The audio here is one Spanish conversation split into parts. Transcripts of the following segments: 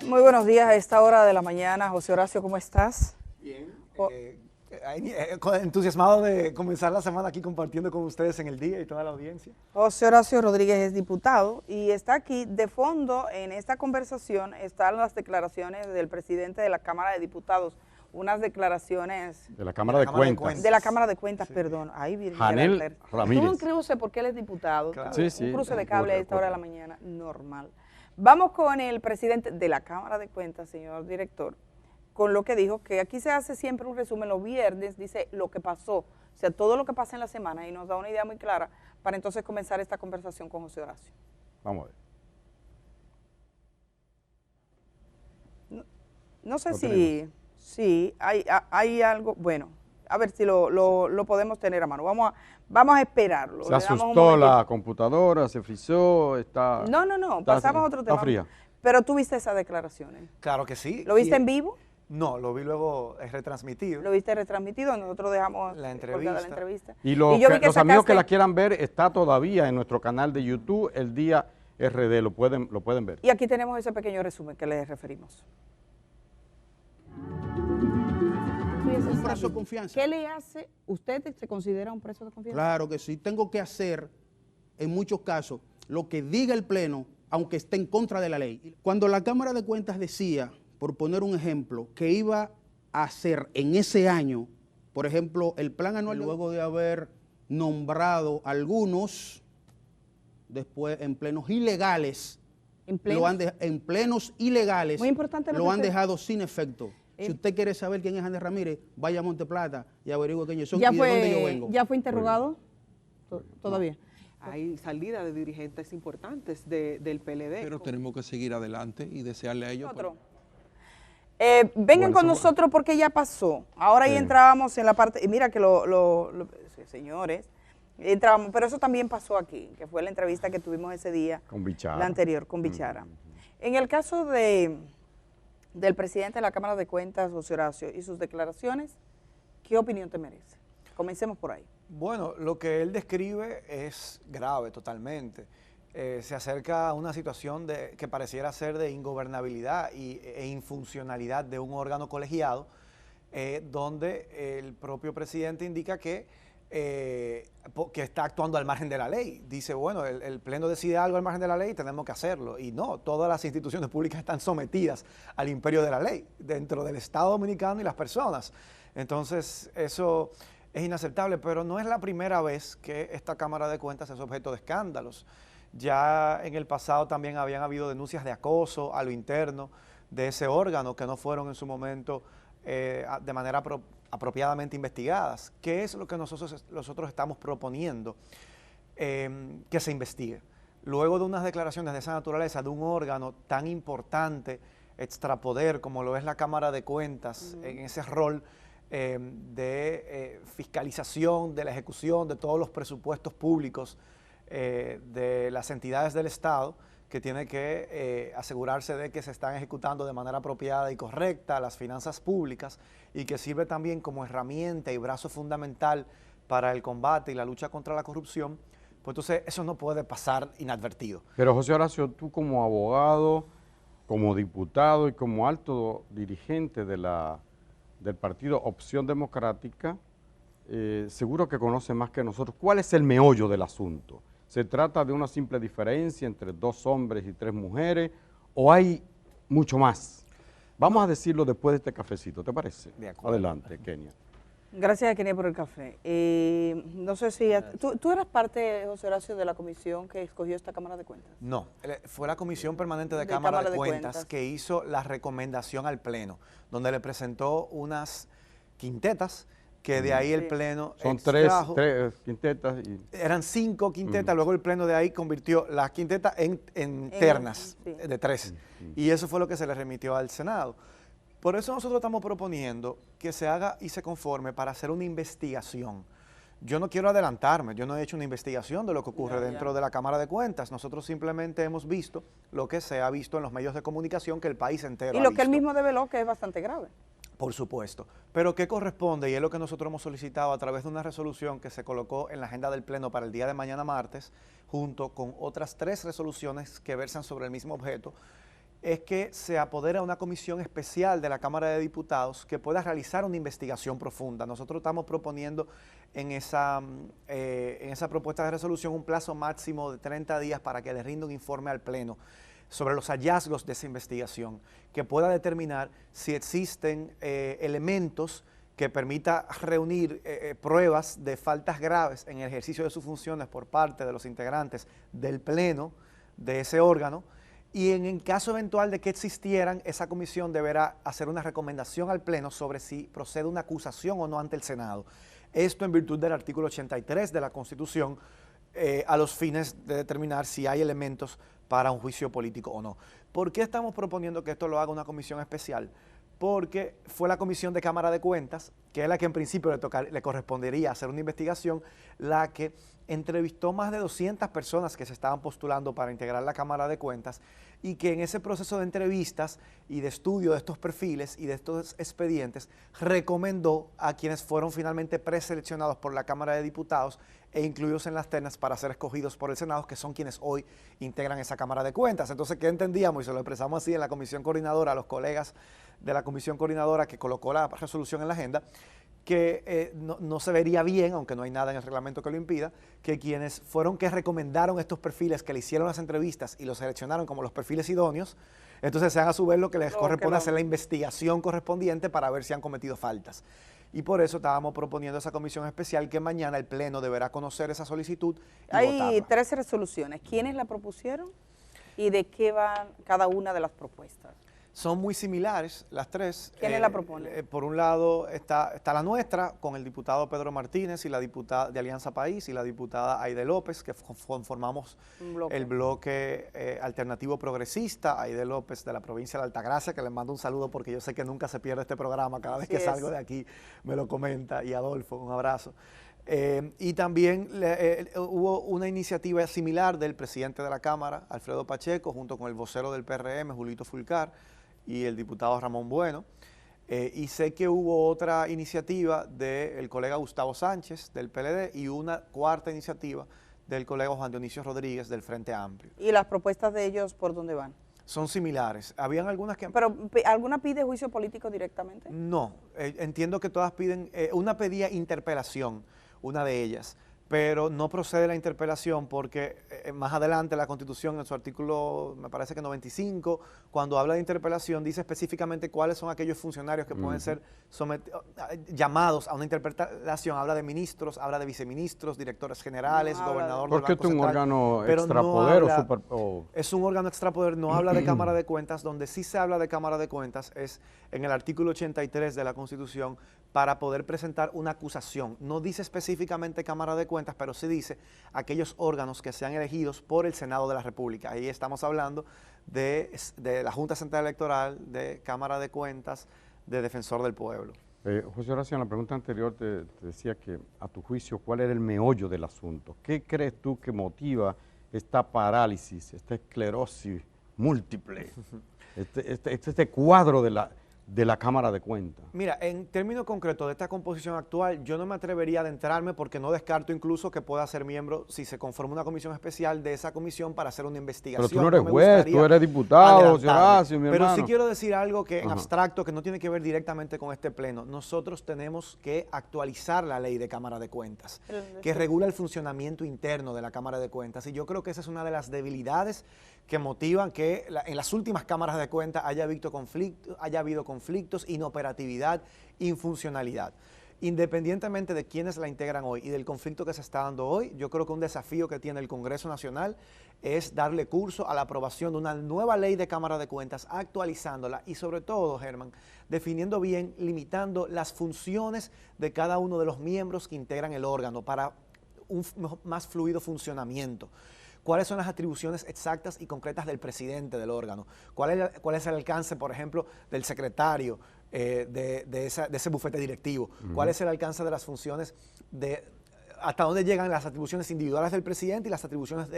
Muy buenos días a esta hora de la mañana. José Horacio, ¿cómo estás? Bien. Entusiasmado de comenzar la semana aquí compartiendo con ustedes en el día y toda la audiencia. José Horacio Rodríguez es diputado y está aquí de fondo en esta conversación. Están las declaraciones del presidente de la Cámara de Diputados, unas declaraciones de la Cámara de Cuentas. de la Cámara de Cuentas, Sí. perdón. Ay, Virgen Janel de la Alter. Ramírez. Tuve un cruce porque él es diputado. Claro. Sí, sí, Un cruce de ocurre, cable a esta hora de la ocurre. mañana, normal. Vamos con el presidente de la Cámara de Cuentas, señor director, con lo que dijo, que aquí se hace siempre un resumen los viernes, dice lo que pasó, o sea, todo lo que pasa en la semana, y nos da una idea muy clara para entonces comenzar esta conversación con José Horacio. Vamos a ver. No sé Lo si hay algo, bueno, a ver si lo podemos tener a mano. Vamos a esperarlo. Se Le damos un asustó momentito. la computadora, se frizó, está... No, pasamos a otro está tema. fría. Pero tú viste esas declaraciones. Claro que sí. ¿Lo viste Y- en vivo? No, lo vi luego retransmitido. ¿Lo viste retransmitido? Nosotros dejamos La colgada la entrevista. Y los, yo vi que los amigos que sacaste- la quieran ver, está todavía en nuestro canal de YouTube, El Día RD, lo pueden ver. Y aquí tenemos ese pequeño resumen que les referimos. Un preso de confianza. ¿Qué le hace? ¿Usted se considera un preso de confianza? Claro que sí. Tengo que hacer, en muchos casos, lo que diga el Pleno, aunque esté en contra de la ley. Cuando la Cámara de Cuentas decía, por poner un ejemplo, que iba a hacer en ese año, por ejemplo, el plan anual, luego de haber nombrado algunos, después en plenos ilegales, ¿En plenos? en plenos ilegales, Muy importante lo lo que han usted- dejado sin efecto. Si usted quiere saber quién es Janet Ramírez, vaya a Monteplata y averigüe quiénes son y de dónde yo vengo. ¿Ya fue interrogado? Todavía. Hay salida de dirigentes importantes del PLD. Pero tenemos que seguir adelante y desearle a ellos. Otro. Vengan Bueno, con somos- nosotros porque ya pasó. Ahora ya Sí. entrábamos en la parte, y mira que sí, señores, entrábamos, pero eso también pasó aquí, que fue la entrevista que tuvimos ese día, Con Bichara. la anterior, con Bichara. En el caso del presidente de la Cámara de Cuentas, José Horacio, y sus declaraciones, ¿qué opinión te merece? Comencemos por ahí. Bueno, lo que él describe es grave totalmente. Se acerca a una situación que pareciera ser de ingobernabilidad e infuncionalidad de un órgano colegiado, donde el propio presidente indica que está actuando al margen de la ley. Dice, bueno, el Pleno decide algo al margen de la ley y tenemos que hacerlo. Y no, todas las instituciones públicas están sometidas al imperio de la ley, dentro del Estado Dominicano y las personas. Entonces, eso es inaceptable, pero no es la primera vez que esta Cámara de Cuentas es objeto de escándalos. Ya en el pasado también habían habido denuncias de acoso a lo interno de ese órgano que no fueron en su momento de manera apropiadamente investigadas. ¿Qué es lo que nosotros estamos proponiendo? Que se investigue. Luego de unas declaraciones de esa naturaleza de un órgano tan importante, extrapoder como lo es la Cámara de Cuentas, en ese rol de fiscalización de la ejecución de todos los presupuestos públicos de las entidades del Estado, que tiene que asegurarse de que se están ejecutando de manera apropiada y correcta las finanzas públicas, y que sirve también como herramienta y brazo fundamental para el combate y la lucha contra la corrupción, pues entonces eso no puede pasar inadvertido. Pero José Horacio, tú como abogado, como diputado y como alto dirigente del partido Opción Democrática, seguro que conoce más que nosotros. ¿Cuál es el meollo del asunto? ¿Se trata de una simple diferencia entre 2 hombres y 3 mujeres o hay mucho más? Vamos a decirlo después de este cafecito, ¿te parece? De acuerdo. Adelante, Kenia. Gracias, Kenia, por el café. No sé si... ¿Tú eras parte, José Horacio, de la comisión que escogió esta Cámara de Cuentas? No, fue la Comisión Permanente de De Cámara Cámara de de Cuentas Cuentas. que hizo la recomendación al Pleno, donde le presentó unas quintetas que de ahí el Sí. Pleno Son extrajo. tres quintetas y... Eran 5 quintetas, luego el Pleno de ahí convirtió las quintetas en ternas sí. de 3. Y eso fue lo que se le remitió al Senado. Por eso nosotros estamos proponiendo que se haga y se conforme para hacer una investigación. Yo no quiero adelantarme, yo no he hecho una investigación de lo que ocurre dentro de la Cámara de Cuentas. Nosotros simplemente hemos visto lo que se ha visto en los medios de comunicación que el país entero Y ha lo que él visto. mismo develó, que es bastante grave. Por supuesto. Pero ¿qué corresponde? Y es lo que nosotros hemos solicitado a través de una resolución que se colocó en la agenda del Pleno para el día de mañana martes, junto con otras 3 resoluciones que versan sobre el mismo objeto, es que se apodera una comisión especial de la Cámara de Diputados que pueda realizar una investigación profunda. Nosotros estamos proponiendo en esa propuesta de resolución un plazo máximo de 30 días para que le rinda un informe al Pleno sobre los hallazgos de esa investigación, que pueda determinar si existen elementos que permita reunir pruebas de faltas graves en el ejercicio de sus funciones por parte de los integrantes del Pleno de ese órgano, y en el caso eventual de que existieran, esa comisión deberá hacer una recomendación al Pleno sobre si procede una acusación o no ante el Senado. Esto en virtud del artículo 83 de la Constitución, a los fines de determinar si hay elementos para un juicio político o no. ¿Por qué estamos proponiendo que esto lo haga una comisión especial? Porque fue la Comisión de Cámara de Cuentas, que es la que en principio le correspondería hacer una investigación, la que entrevistó más de 200 personas que se estaban postulando para integrar la Cámara de Cuentas, y que en ese proceso de entrevistas y de estudio de estos perfiles y de estos expedientes recomendó a quienes fueron finalmente preseleccionados por la Cámara de Diputados e incluidos en las ternas para ser escogidos por el Senado, que son quienes hoy integran esa Cámara de Cuentas. Entonces, ¿qué entendíamos? Y se lo expresamos así en la Comisión Coordinadora a los colegas de la Comisión Coordinadora que colocó la resolución en la agenda, que no se vería bien, aunque no hay nada en el reglamento que lo impida, que quienes fueron que recomendaron estos perfiles, que le hicieron las entrevistas y los seleccionaron como los perfiles idóneos, entonces sean a su vez lo que les corresponde hacer la investigación correspondiente para ver si han cometido faltas. Y por eso estábamos proponiendo esa comisión especial que mañana el Pleno deberá conocer esa solicitud y Hay votarla. 13 resoluciones. ¿Quiénes la propusieron y de qué van cada una de las propuestas? Son muy similares las tres. ¿Quiénes la proponen? Por un lado está la nuestra, con el diputado Pedro Martínez y la diputada de Alianza País y la diputada Aide López, que conformamos el bloque alternativo progresista. Aide López de la provincia de Altagracia, que le mando un saludo porque yo sé que nunca se pierde este programa, cada vez que salgo de aquí me lo comenta, y Adolfo, un abrazo. Y también hubo una iniciativa similar del presidente de la Cámara, Alfredo Pacheco, junto con el vocero del PRM, Julito Fulcar, y el diputado Ramón Bueno, y sé que hubo otra iniciativa del colega Gustavo Sánchez del PLD y una cuarta iniciativa del colega Juan Dionisio Rodríguez del Frente Amplio. ¿Y las propuestas de ellos por dónde van? Son similares. Habían algunas que... ¿Pero alguna pide juicio político directamente? No, entiendo que todas piden, una pedía interpelación, una de ellas, pero no procede la interpelación porque más adelante la Constitución en su artículo, me parece que 95, cuando habla de interpelación dice específicamente cuáles son aquellos funcionarios que pueden ser llamados a una interpelación. Habla de ministros, habla de viceministros, directores generales, gobernador del Banco Porque esto es un Central, órgano pero extrapoder no habla, o es un órgano extrapoder, no habla de Cámara de Cuentas. Donde sí se habla de Cámara de Cuentas es en el artículo 83 de la Constitución, para poder presentar una acusación. No dice específicamente Cámara de Cuentas, pero sí dice aquellos órganos que sean elegidos por el Senado de la República. Ahí estamos hablando de la Junta Central Electoral, de Cámara de Cuentas, de Defensor del Pueblo. José Horacio, en la pregunta anterior te decía que, a tu juicio, ¿cuál era el meollo del asunto? ¿Qué crees tú que motiva esta parálisis, esta esclerosis múltiple, este cuadro de la Cámara de Cuentas? Mira, en términos concretos de esta composición actual, yo no me atrevería a adentrarme porque no descarto incluso que pueda ser miembro, si se conforma una comisión especial, de esa comisión para hacer una investigación. Pero tú no eres juez, tú eres diputado, José Horacio, mi hermano. Pero sí quiero decir algo que en abstracto, que no tiene que ver directamente con este pleno. Nosotros tenemos que actualizar la ley de Cámara de Cuentas, que regula el funcionamiento interno de la Cámara de Cuentas. Y yo creo que esa es una de las debilidades que motivan que en las últimas cámaras de cuentas haya habido conflictos, inoperatividad, infuncionalidad. Independientemente de quiénes la integran hoy y del conflicto que se está dando hoy, yo creo que un desafío que tiene el Congreso Nacional es darle curso a la aprobación de una nueva ley de Cámara de Cuentas, actualizándola y sobre todo, Germán, definiendo bien, limitando las funciones de cada uno de los miembros que integran el órgano para un más fluido funcionamiento. ¿Cuáles son las atribuciones exactas y concretas del presidente del órgano? ¿Cuál es el alcance, por ejemplo, del secretario de ese bufete directivo? ¿Cuál es el alcance de las funciones hasta dónde llegan las atribuciones individuales del presidente y las atribuciones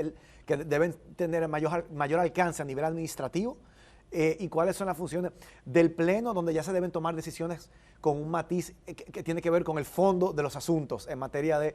que deben tener mayor alcance a nivel administrativo y cuáles son las funciones del Pleno, donde ya se deben tomar decisiones con un matiz que tiene que ver con el fondo de los asuntos en materia de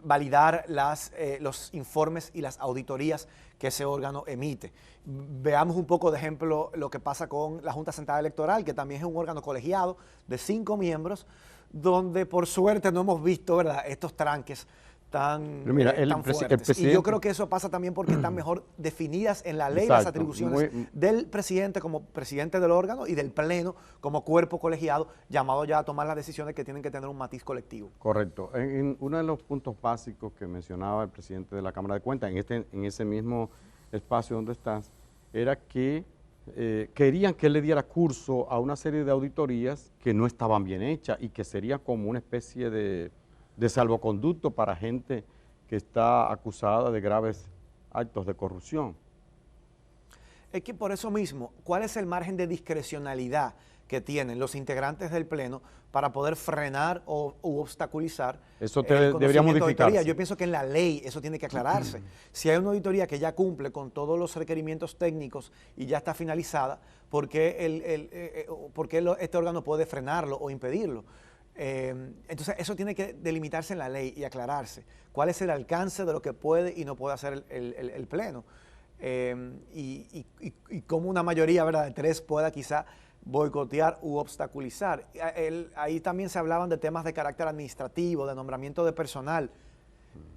validar los informes y las auditorías que ese órgano emite. Veamos un poco de ejemplo lo que pasa con la Junta Central Electoral, que también es un órgano colegiado de 5 miembros, donde por suerte no hemos visto, ¿verdad?, estos tranques tan, Mira, tan fuertes. Y yo creo que eso pasa también porque están mejor definidas en la ley las atribuciones del presidente como presidente del órgano y del Pleno como cuerpo colegiado llamado ya a tomar las decisiones que tienen que tener un matiz colectivo. Correcto. En uno de los puntos básicos que mencionaba el presidente de la Cámara de Cuentas, en ese mismo espacio donde estás, era que querían que él le diera curso a una serie de auditorías que no estaban bien hechas y que sería como una especie de salvoconducto para gente que está acusada de graves actos de corrupción. Es que por eso mismo, ¿cuál es el margen de discrecionalidad que tienen los integrantes del Pleno para poder frenar u obstaculizar eso de debería modificarse? Auditoría? Yo pienso que en la ley eso tiene que aclararse. Si hay una auditoría que ya cumple con todos los requerimientos técnicos y ya está finalizada, ¿por qué este órgano puede frenarlo o impedirlo? Entonces eso tiene que delimitarse en la ley y aclararse. ¿Cuál es el alcance de lo que puede y no puede hacer el Pleno? Y cómo una mayoría, ¿verdad?, de 3 pueda quizá boicotear u obstaculizar. Ahí también se hablaban de temas de carácter administrativo, de nombramiento de personal.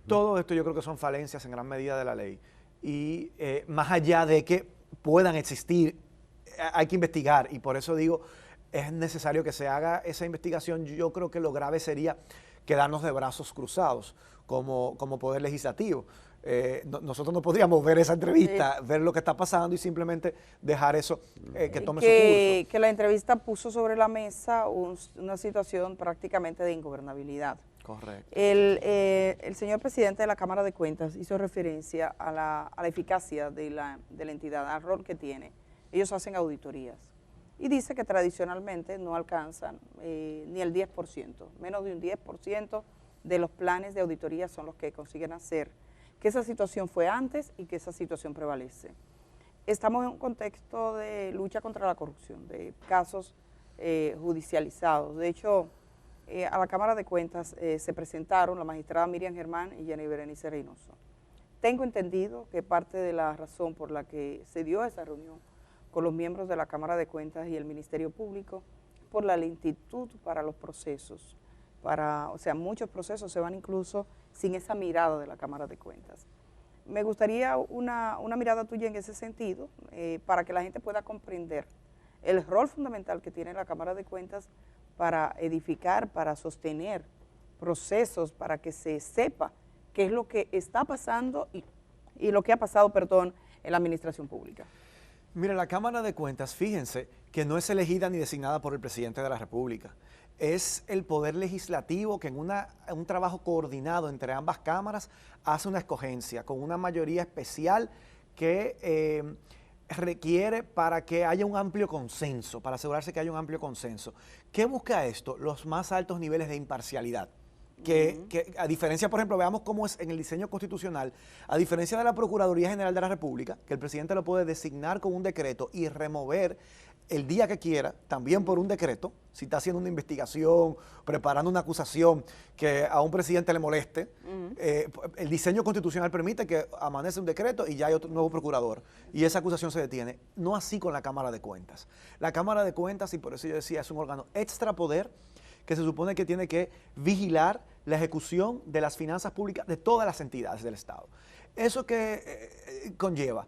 Todo esto yo creo que son falencias en gran medida de la ley. Y más allá de que puedan existir, hay que investigar. Y por eso digo, es necesario que se haga esa investigación. Yo creo que lo grave sería quedarnos de brazos cruzados como Poder Legislativo. Nosotros no podríamos ver esa entrevista, ver lo que está pasando y simplemente dejar eso que tome su curso. Que la entrevista puso sobre la mesa una situación prácticamente de ingobernabilidad. Correcto. El señor presidente de la Cámara de Cuentas hizo referencia a la eficacia de la entidad, al rol que tiene. Ellos hacen auditorías y dice que tradicionalmente no alcanzan ni el 10%, menos de un 10% de los planes de auditoría son los que consiguen hacer, que esa situación fue antes y que esa situación prevalece. Estamos en un contexto de lucha contra la corrupción, de casos judicializados. De hecho, a la Cámara de Cuentas se presentaron la magistrada Miriam Germán y Jenny Berenice Reynoso. Tengo entendido que parte de la razón por la que se dio esa reunión con los miembros de la Cámara de Cuentas y el Ministerio Público, por la lentitud para los procesos. O sea, muchos procesos se van incluso sin esa mirada de la Cámara de Cuentas. Me gustaría una mirada tuya en ese sentido, para que la gente pueda comprender el rol fundamental que tiene la Cámara de Cuentas para edificar, para sostener procesos, para que se sepa qué es lo que está pasando y lo que ha pasado, en la administración pública. Mire, la Cámara de Cuentas, fíjense que no es elegida ni designada por el presidente de la República. Es el Poder Legislativo que en un trabajo coordinado entre ambas cámaras hace una escogencia con una mayoría especial que requiere para que haya un amplio consenso, para asegurarse que haya un amplio consenso. ¿Qué busca esto? Los más altos niveles de imparcialidad. Que a diferencia, por ejemplo, veamos cómo es en el diseño constitucional, a diferencia de la Procuraduría General de la República, que el presidente lo puede designar con un decreto y remover el día que quiera, también por un decreto, si está haciendo una investigación, preparando una acusación que a un presidente le moleste, el diseño constitucional permite que amanece un decreto y ya hay otro nuevo procurador, y esa acusación se detiene. No así con la Cámara de Cuentas. La Cámara de Cuentas, y por eso yo decía, es un órgano extrapoder que se supone que tiene que vigilar la ejecución de las finanzas públicas de todas las entidades del Estado. ¿Eso qué conlleva?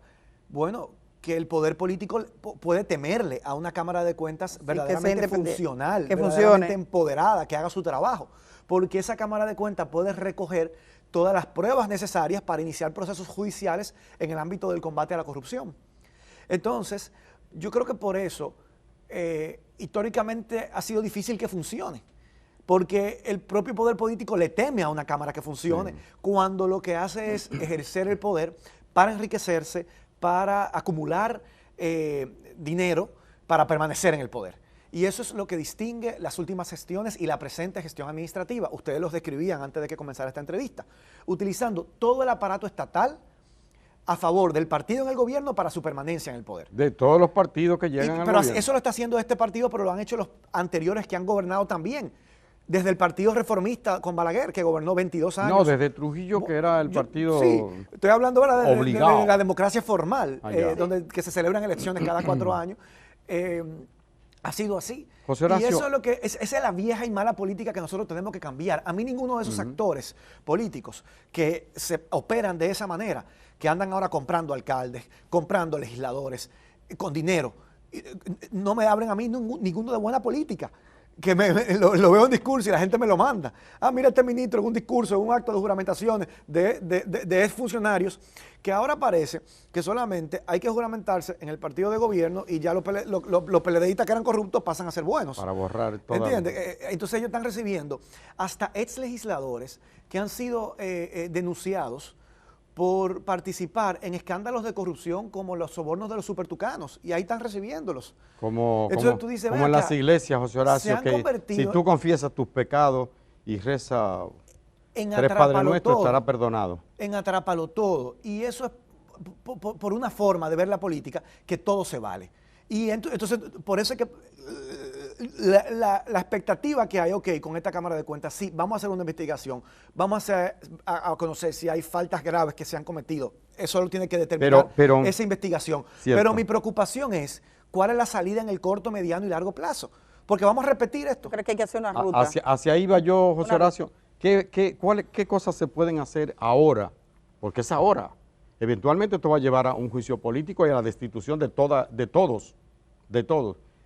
Bueno, que el poder político puede temerle a una Cámara de Cuentas verdaderamente funcional, verdaderamente empoderada, que haga su trabajo, porque esa Cámara de Cuentas puede recoger todas las pruebas necesarias para iniciar procesos judiciales en el ámbito del combate a la corrupción. Entonces, yo creo que por eso, históricamente ha sido difícil que funcione, porque el propio poder político le teme a una Cámara que funcione, cuando lo que hace es ejercer el poder para enriquecerse, para acumular dinero, para permanecer en el poder. Y eso es lo que distingue las últimas gestiones y la presente gestión administrativa. Ustedes los describían antes de que comenzara esta entrevista, utilizando todo el aparato estatal a favor del partido en el gobierno para su permanencia en el poder. De todos los partidos que llegan al Pero gobierno. eso lo está haciendo este partido, pero lo han hecho los anteriores que han gobernado también. Desde el Partido Reformista con Balaguer, que gobernó 22 años. No, desde Trujillo, que era el partido Sí, estoy hablando ahora de obligado. la democracia formal, Allá. que se celebran elecciones cada 4 años. Ha sido así. José Horacio. Y eso es lo que esa es la vieja y mala política que nosotros tenemos que cambiar. A mí ninguno de esos actores políticos que se operan de esa manera, que andan ahora comprando alcaldes, comprando legisladores con dinero, no me abren a mí ninguno de buena política. Que lo veo en discurso y la gente me lo manda. Ah, mira este ministro en un discurso, en un acto de juramentaciones de exfuncionarios, que ahora parece que solamente hay que juramentarse en el partido de gobierno y ya los PLDistas que eran corruptos pasan a ser buenos. Para borrar todo. ¿Entiendes? Entonces ellos están recibiendo hasta ex legisladores que han sido denunciados por participar en escándalos de corrupción como los sobornos de los supertucanos, y ahí están recibiéndolos. Entonces tú dices, como "Ven en acá, las iglesias, José Horacio, han que convertido si tú confiesas tus pecados y rezas en 3 Padres atrápalo Nuestros, todo, estará perdonado. en atrápalo todo". Y eso es por una forma de ver la política que todo se vale. Y entonces por eso es que la expectativa que hay, con esta Cámara de Cuentas, sí, vamos a hacer una investigación, vamos a conocer si hay faltas graves que se han cometido. Eso lo tiene que determinar Pero esa investigación. cierto. Pero mi preocupación es cuál es la salida en el corto, mediano y largo plazo. Porque vamos a repetir esto. ¿Tú crees que hay que hacer una ruta? Hacia ahí va yo, José Una Horacio. ¿Qué cosas se pueden hacer ahora? Porque es ahora. Eventualmente esto va a llevar a un juicio político y a la destitución de todos.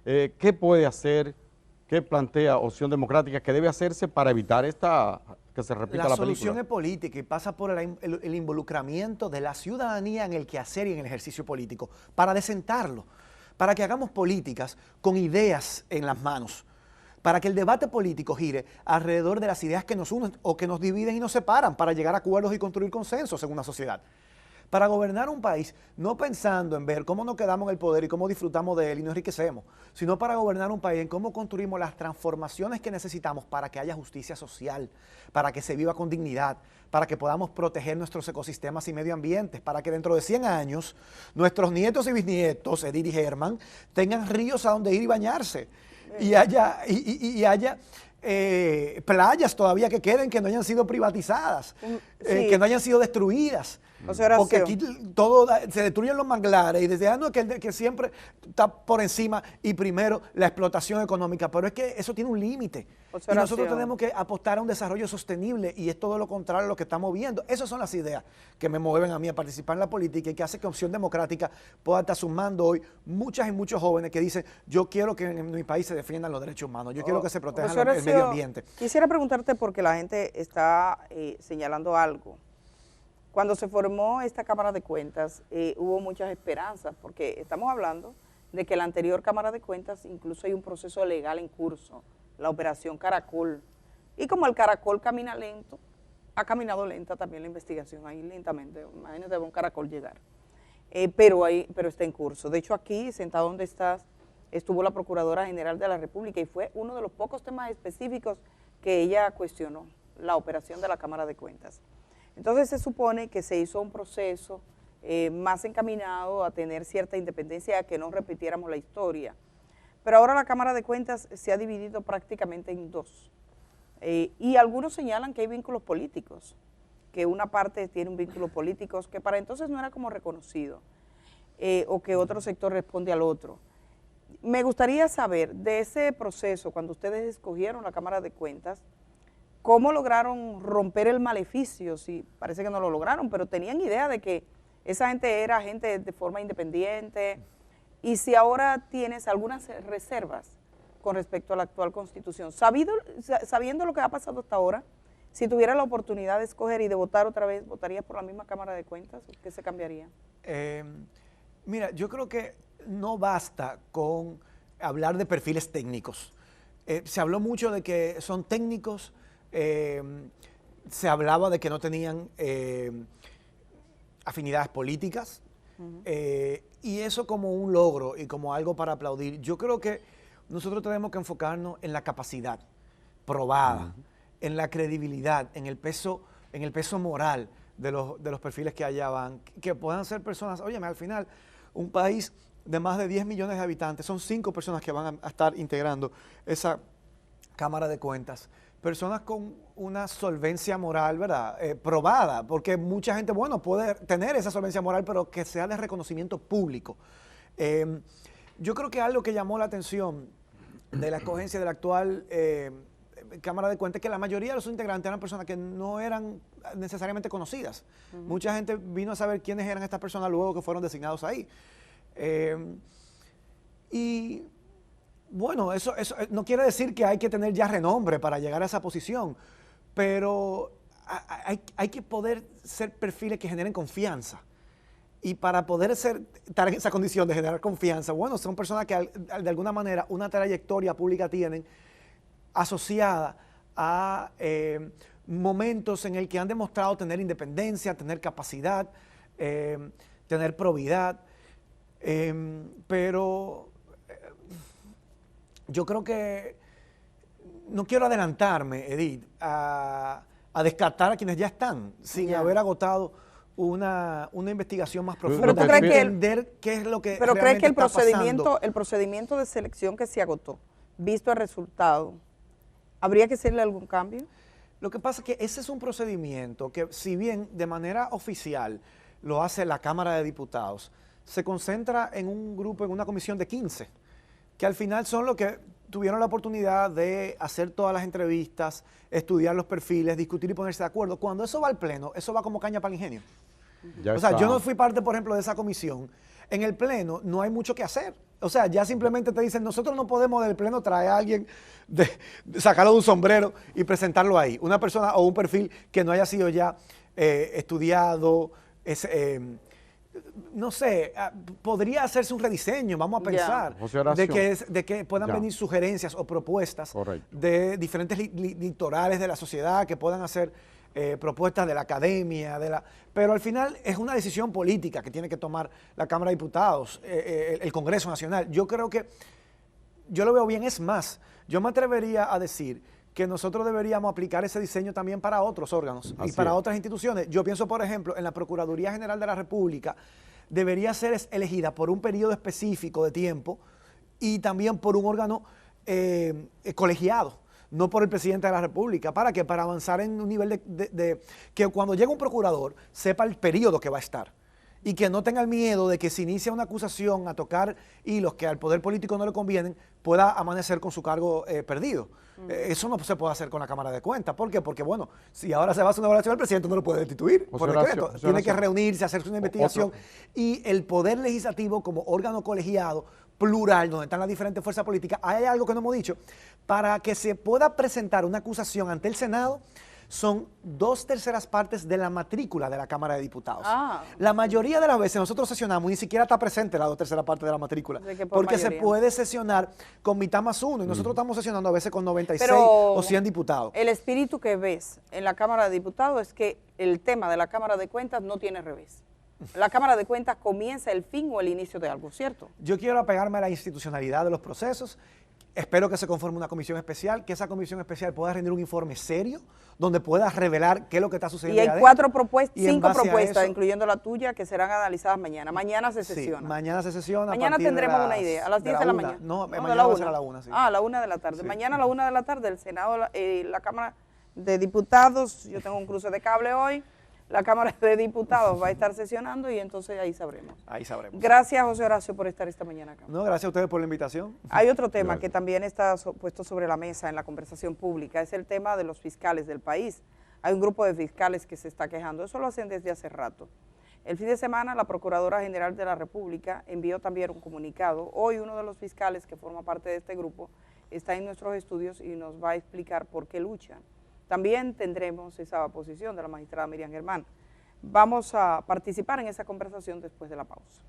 ¿Qué puede hacer, qué plantea Opción Democrática que debe hacerse para evitar que se repita la solución película? es política y pasa por el involucramiento de la ciudadanía en el quehacer y en el ejercicio político, para desentarlo, para que hagamos políticas con ideas en las manos, para que el debate político gire alrededor de las ideas que nos unen o que nos dividen y nos separan, para llegar a acuerdos y construir consensos en una sociedad. Para gobernar un país, no pensando en ver cómo nos quedamos en el poder y cómo disfrutamos de él y nos enriquecemos, sino para gobernar un país en cómo construimos las transformaciones que necesitamos para que haya justicia social, para que se viva con dignidad, para que podamos proteger nuestros ecosistemas y medio ambientes, para que dentro de 100 años nuestros nietos y bisnietos, Edith y Germán, tengan ríos a donde ir y bañarse y haya playas todavía que queden, que no hayan sido privatizadas, Sí. que no hayan sido destruidas. José Horacio. Porque aquí se destruyen los manglares y desde años que siempre está por encima y primero la explotación económica, pero es que eso tiene un límite. José Y nosotros Horacio. tenemos que apostar a un desarrollo sostenible y es todo lo contrario a lo que estamos viendo. Esas son las ideas que me mueven a mí a participar en la política y que hace que Opción Democrática pueda estar sumando hoy muchas y muchos jóvenes que dicen, yo quiero que en mi país se defiendan los derechos humanos, yo quiero que se protejan José el Horacio, medio ambiente. Quisiera preguntarte porque la gente está señalando algo. Cuando se formó esta Cámara de Cuentas, hubo muchas esperanzas, porque estamos hablando de que la anterior Cámara de Cuentas incluso hay un proceso legal en curso, la Operación Caracol. Y como el Caracol camina lento, ha caminado lenta también la investigación, ahí lentamente, imagínate un caracol llegar. Pero está en curso. De hecho, aquí, sentado donde estás, estuvo la Procuradora General de la República y fue uno de los pocos temas específicos que ella cuestionó, la operación de la Cámara de Cuentas. Entonces se supone que se hizo un proceso más encaminado a tener cierta independencia, a que no repitiéramos la historia. Pero ahora la Cámara de Cuentas se ha dividido prácticamente en dos. Y algunos señalan que hay vínculos políticos, que una parte tiene un vínculo político que para entonces no era como reconocido, o que otro sector responde al otro. Me gustaría saber de ese proceso, cuando ustedes escogieron la Cámara de Cuentas, ¿cómo lograron romper el maleficio? Sí, parece que no lo lograron, pero tenían idea de que esa gente era gente de forma independiente. Y si ahora tienes algunas reservas con respecto a la actual Constitución, sabiendo lo que ha pasado hasta ahora, si tuviera la oportunidad de escoger y de votar otra vez, ¿votarías por la misma Cámara de Cuentas? ¿Qué se cambiaría? Mira, yo creo que no basta con hablar de perfiles técnicos. Se habló mucho de que son técnicos. Se hablaba de que no tenían afinidades políticas, y eso como un logro y como algo para aplaudir. Yo creo que nosotros tenemos que enfocarnos en la capacidad probada, en la credibilidad, en el peso moral de los perfiles que allá van, que puedan ser personas, óyeme, al final, un país de más de 10 millones de habitantes, son 5 personas que van a estar integrando esa Cámara de Cuentas, personas con una solvencia moral, ¿verdad? Probada, porque mucha gente, bueno, puede tener esa solvencia moral, pero que sea de reconocimiento público. Yo creo que algo que llamó la atención de la escogencia de la actual Cámara de Cuentas es que la mayoría de los integrantes eran personas que no eran necesariamente conocidas. Mucha gente vino a saber quiénes eran estas personas luego que fueron designados ahí. Y bueno, eso no quiere decir que hay que tener ya renombre para llegar a esa posición, pero hay que poder ser perfiles que generen confianza. Y para poder estar en esa condición de generar confianza, bueno, son personas que de alguna manera una trayectoria pública tienen asociada a momentos en el que han demostrado tener independencia, tener capacidad, tener probidad, pero yo creo que no quiero adelantarme, Edith, a descartar a quienes ya están, sin haber agotado una investigación más profunda. Pero tú crees que entender qué es lo que pero crees que el procedimiento de selección que se agotó, visto el resultado, ¿habría que hacerle algún cambio? Lo que pasa es que ese es un procedimiento que, si bien de manera oficial lo hace la Cámara de Diputados, se concentra en un grupo, en una comisión de 15, que al final son los que tuvieron la oportunidad de hacer todas las entrevistas, estudiar los perfiles, discutir y ponerse de acuerdo. Cuando eso va al Pleno, eso va como caña para el ingenio. O sea, yo no fui parte, por ejemplo, de esa comisión. En el Pleno no hay mucho que hacer. O sea, ya simplemente te dicen, nosotros no podemos del Pleno traer a alguien, sacarlo de un sombrero y presentarlo ahí. Una persona o un perfil que no haya sido ya estudiado, no sé, podría hacerse un rediseño, vamos a pensar, de que puedan venir sugerencias o propuestas de diferentes litorales de la sociedad que puedan hacer propuestas de la academia, pero al final es una decisión política que tiene que tomar la Cámara de Diputados, el Congreso Nacional. Yo creo que, yo lo veo bien, es más, yo me atrevería a decir que nosotros deberíamos aplicar ese diseño también para otros órganos y para otras instituciones. Yo pienso, por ejemplo, en la Procuraduría General de la República, debería ser elegida por un periodo específico de tiempo y también por un órgano colegiado, no por el presidente de la República. ¿Para qué? Para avanzar en un nivel de que cuando llegue un procurador sepa el periodo que va a estar y que no tenga el miedo de que si inicia una acusación a tocar hilos que al poder político no le convienen, pueda amanecer con su cargo perdido. Eso no se puede hacer con la Cámara de Cuentas. ¿Por qué? Porque, bueno, si ahora se va a hacer una evaluación, el presidente no lo puede destituir por decreto. Tiene que reunirse, hacerse una investigación. Y el Poder Legislativo, como órgano colegiado, plural, donde están las diferentes fuerzas políticas, hay algo que no hemos dicho, para que se pueda presentar una acusación ante el Senado, son 2/3 partes de la matrícula de la Cámara de Diputados. La mayoría de las veces nosotros sesionamos y ni siquiera está presente la 2/3 parte de la matrícula, porque mayoría se puede sesionar con mitad más uno, y nosotros estamos sesionando a veces con 96 o 100 diputados. El espíritu que ves en la Cámara de Diputados es que el tema de la Cámara de Cuentas no tiene revés. La Cámara de Cuentas comienza el fin o el inicio de algo, ¿cierto? Yo quiero apegarme a la institucionalidad de los procesos. Espero que se conforme una comisión especial, que esa comisión especial pueda rendir un informe serio, donde pueda revelar qué es lo que está sucediendo. Y hay 5 propuestas, incluyendo la tuya, que serán analizadas mañana. Mañana se sesiona. Sí, mañana se sesiona. Mañana tendremos una idea, a las 10 de la mañana. No, mañana va a ser a la 1. Sí. A la 1 de la tarde. Sí. Mañana a la 1 de la tarde, el Senado, la Cámara de Diputados, yo tengo un cruce de cable hoy, la Cámara de Diputados va a estar sesionando y entonces ahí sabremos. Ahí sabremos. Gracias, José Horacio, por estar esta mañana acá. No, gracias a ustedes por la invitación. Hay otro tema que también está puesto sobre la mesa en la conversación pública, es el tema de los fiscales del país. Hay un grupo de fiscales que se está quejando, eso lo hacen desde hace rato. El fin de semana la Procuradora General de la República envió también un comunicado. Hoy uno de los fiscales que forma parte de este grupo está en nuestros estudios y nos va a explicar por qué luchan. También tendremos esa posición de la magistrada Miriam Germán. Vamos a participar en esa conversación después de la pausa.